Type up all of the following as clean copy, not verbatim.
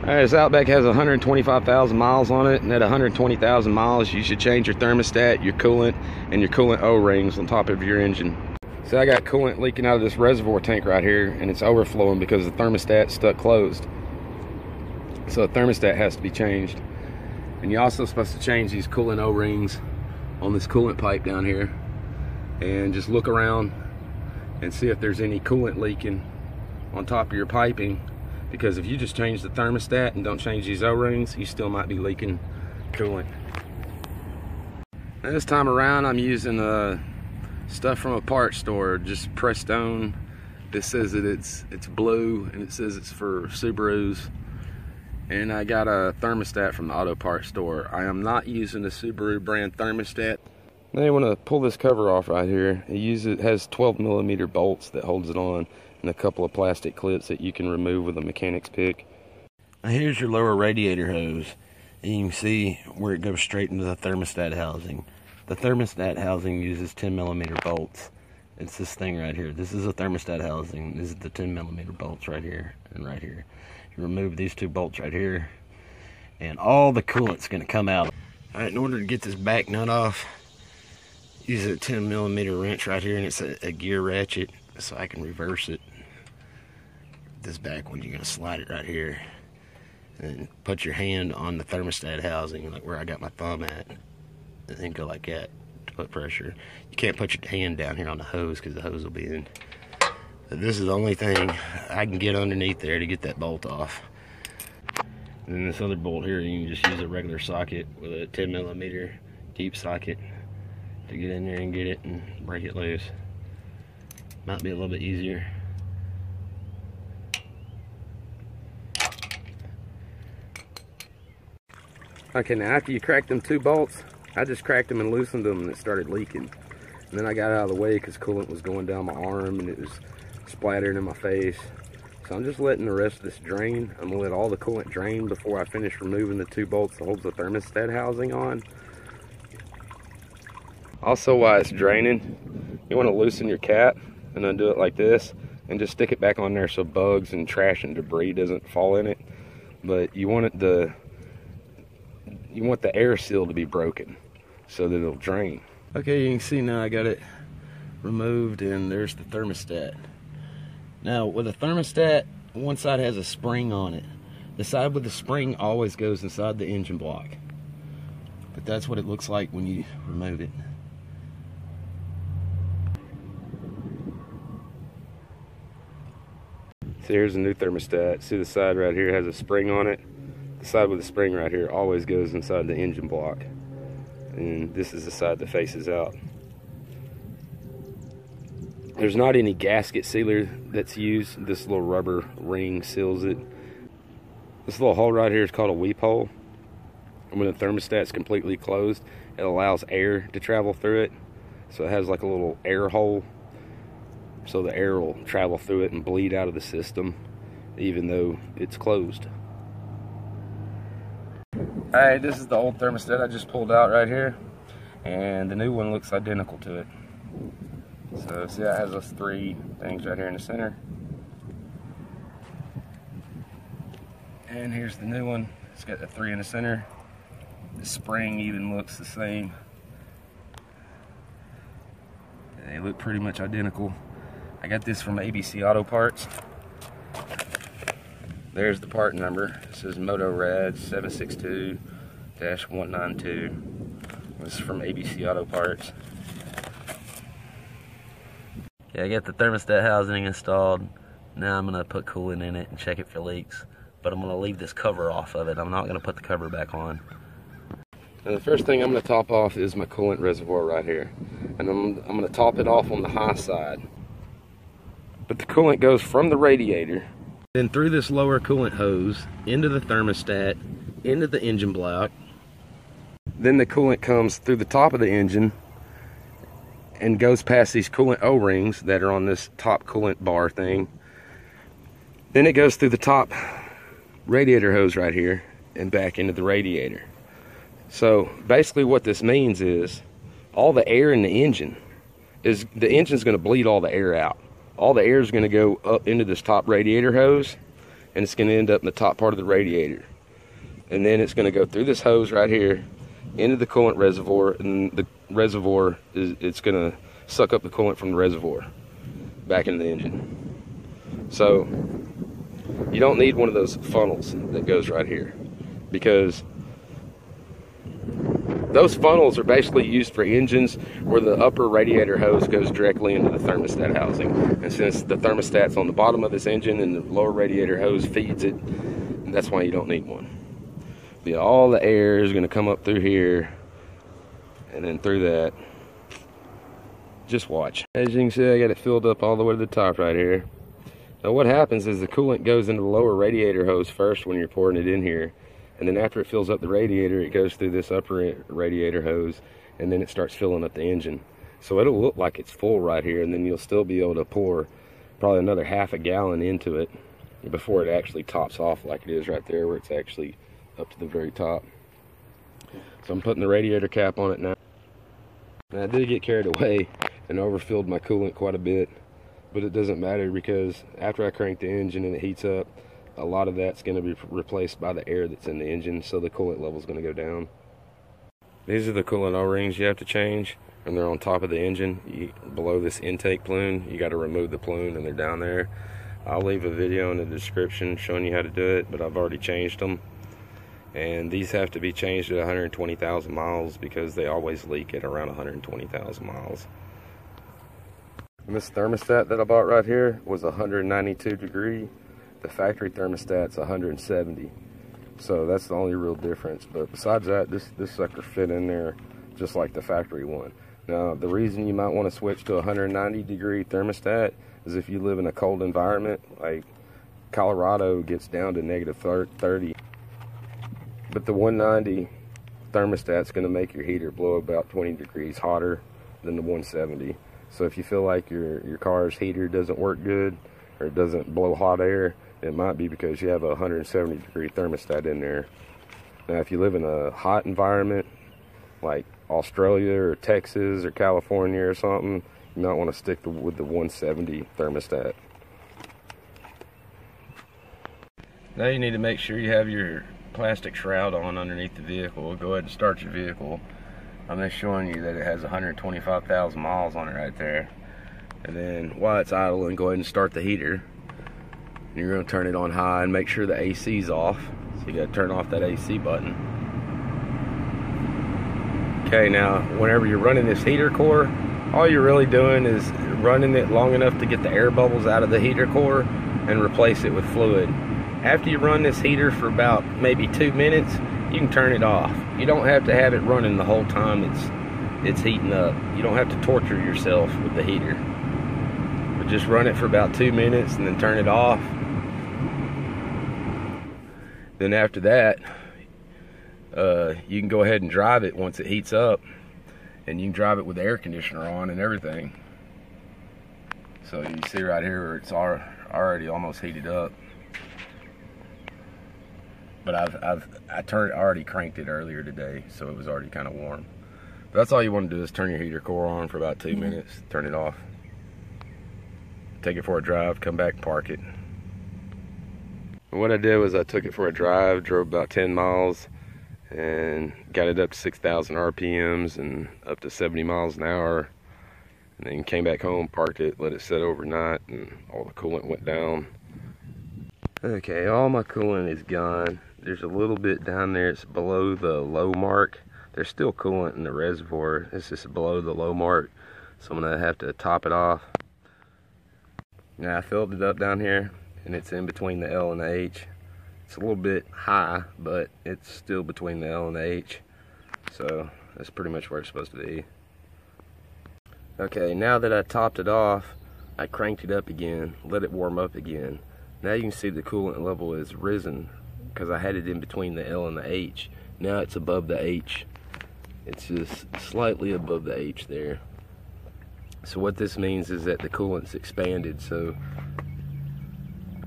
Alright, this Outback has 125,000 miles on it, and at 120,000 miles you should change your thermostat, your coolant, and your coolant O-rings on top of your engine. So I got coolant leaking out of this reservoir tank right here, and it's overflowing because the thermostat's stuck closed. So the thermostat has to be changed. And you're also supposed to change these coolant O-rings on this coolant pipe down here, and just look around and see if there's any coolant leaking on top of your piping, because if you just change the thermostat and don't change these O-rings, you still might be leaking coolant. Now this time around I'm using stuff from a parts store, just Prestone. This says that it's blue, and it says it's for Subarus. And I got a thermostat from the auto parts store. I am not using the Subaru brand thermostat. Now you want to pull this cover off right here. It has 12mm bolts that holds it on, and a couple of plastic clips that you can remove with a mechanic's pick. Now here's your lower radiator hose, and you can see where it goes straight into the thermostat housing. The thermostat housing uses 10mm bolts. It's this thing right here. This is a thermostat housing. This is the 10mm bolts right here and right here. You remove these two bolts right here, and all the coolant's going to come out. All right, in order to get this back nut off, use a 10mm wrench right here, and it's a gear ratchet, so I can reverse it. This back one, you're going to slide it right here, and put your hand on the thermostat housing, like where I got my thumb at, and then go like that to put pressure. You can't put your hand down here on the hose because the hose will be in. But this is the only thing I can get underneath there to get that bolt off. And then this other bolt here, you can just use a regular socket with a 10mm deep socket to get in there and get it and break it loose. Might be a little bit easier. Okay, now after you crack them two bolts, I just cracked them and loosened them, and it started leaking. And then I got out of the way because coolant was going down my arm and it was splattering in my face. So I'm just letting the rest of this drain. I'm gonna let all the coolant drain before I finish removing the two bolts that holds the thermostat housing on. Also, while it's draining, you want to loosen your cap and undo it like this, and just stick it back on there so bugs and trash and debris doesn't fall in it. But you want the air seal to be broken so that it'll drain. Okay, you can see now I got it removed, and there's the thermostat. Now with a thermostat, one side has a spring on it. The side with the spring always goes inside the engine block, but that's what it looks like when you remove it. So here's a new thermostat. See the side right here has a spring on it. The side with the spring right here always goes inside the engine block, and this is the side that faces out. There's not any gasket sealer that's used. This little rubber ring seals it. This little hole right here is called a weep hole. And when the thermostat's completely closed, it allows air to travel through it. So it has like a little air hole, so the air will travel through it and bleed out of the system even though it's closed. Alright, this is the old thermostat I just pulled out right here, and the new one looks identical to it. So see, that has those three things right here in the center. And here's the new one. It's got the three in the center. The spring even looks the same. They look pretty much identical. I got this from ABC Auto Parts. There's the part number. It says Motorad 762-192. This is from ABC Auto Parts. Okay, I got the thermostat housing installed. Now I'm gonna put coolant in it and check it for leaks. But I'm gonna leave this cover off of it. I'm not gonna put the cover back on. Now the first thing I'm gonna top off is my coolant reservoir right here. And I'm gonna top it off on the high side. But the coolant goes from the radiator, then through this lower coolant hose, into the thermostat, into the engine block. Then the coolant comes through the top of the engine and goes past these coolant O-rings that are on this top coolant bar thing. Then it goes through the top radiator hose right here and back into the radiator. So basically what this means is all the air in the engine's going to bleed all the air out. All the air is going to go up into this top radiator hose, and it's going to end up in the top part of the radiator. And then it's going to go through this hose right here into the coolant reservoir, and the reservoir it's going to suck up the coolant from the reservoir back into the engine. So you don't need one of those funnels that goes right here, because those funnels are basically used for engines where the upper radiator hose goes directly into the thermostat housing. And since the thermostat's on the bottom of this engine and the lower radiator hose feeds it, that's why you don't need one. Yeah, all the air is going to come up through here and then through that. Just watch. As you can see, I got it filled up all the way to the top right here. Now what happens is the coolant goes into the lower radiator hose first when you're pouring it in here, and then after it fills up the radiator, it goes through this upper radiator hose, and then it starts filling up the engine. So it'll look like it's full right here, and then you'll still be able to pour probably another half a gallon into it before it actually tops off like it is right there, where it's actually up to the very top. So I'm putting the radiator cap on it now. And I did get carried away and overfilled my coolant quite a bit, but it doesn't matter, because after I crank the engine and it heats up, a lot of that's going to be replaced by the air that's in the engine, so the coolant level is going to go down. These are the coolant O-rings you have to change, and they're on top of the engine. Below this intake plume, you got to remove the plume, and they're down there. I'll leave a video in the description showing you how to do it, but I've already changed them. And these have to be changed at 120,000 miles because they always leak at around 120,000 miles. And this thermostat that I bought right here was 192 degree. The factory thermostat's 170. So that's the only real difference. But besides that, this sucker fit in there just like the factory one. Now, the reason you might want to switch to a 190 degree thermostat is if you live in a cold environment, like Colorado gets down to negative 30. But the 190 thermostat's going to make your heater blow about 20 degrees hotter than the 170. So if you feel like your car's heater doesn't work good, or it doesn't blow hot air, it might be because you have a 170 degree thermostat in there. Now if you live in a hot environment like Australia or Texas or California or something, you might want to stick with the 170 thermostat. Now you need to make sure you have your plastic shroud on underneath the vehicle. Go ahead and start your vehicle. I'm just showing you that it has 125,000 miles on it right there. And then while it's idling, go ahead and start the heater. And you're going to turn it on high and make sure the AC's off. So you got to turn off that AC button. Okay, now whenever you're running this heater core, all you're really doing is running it long enough to get the air bubbles out of the heater core and replace it with fluid. After you run this heater for about maybe 2 minutes, you can turn it off. You don't have to have it running the whole time it's heating up. You don't have to torture yourself with the heater. But just run it for about 2 minutes and then turn it off. Then after that, you can go ahead and drive it once it heats up, and you can drive it with the air conditioner on and everything. So you see right here where it's already almost heated up. But I already cranked it earlier today, so it was already kind of warm. But that's all you want to do is turn your heater core on for about 2 minutes, turn it off, take it for a drive, come back and park it. And what I did was I took it for a drive, drove about 10 miles, and got it up to 6,000 RPMs and up to 70 miles an hour. And then came back home, parked it, let it sit overnight, and all the coolant went down. Okay, all my coolant is gone. There's a little bit down there, it's below the low mark. There's still coolant in the reservoir. It's just below the low mark, so I'm gonna have to top it off. Now I filled it up down here, and it's in between the L and the H. It's a little bit high, but it's still between the L and the H. So that's pretty much where it's supposed to be. Okay, now that I topped it off, I cranked it up again, let it warm up again. Now you can see the coolant level is risen because I had it in between the L and the H. Now it's above the H. It's just slightly above the H there. So what this means is that the coolant's expanded. So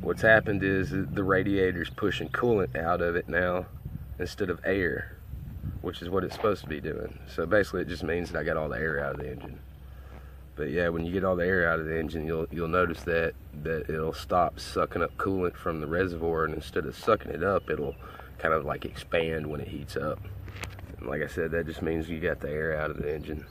what's happened is the radiator's pushing coolant out of it now instead of air, which is what it's supposed to be doing. So basically it just means that I got all the air out of the engine. But yeah, when you get all the air out of the engine, you'll notice that it'll stop sucking up coolant from the reservoir, and instead of sucking it up, it'll kind of like expand when it heats up. And like I said, that just means you got the air out of the engine.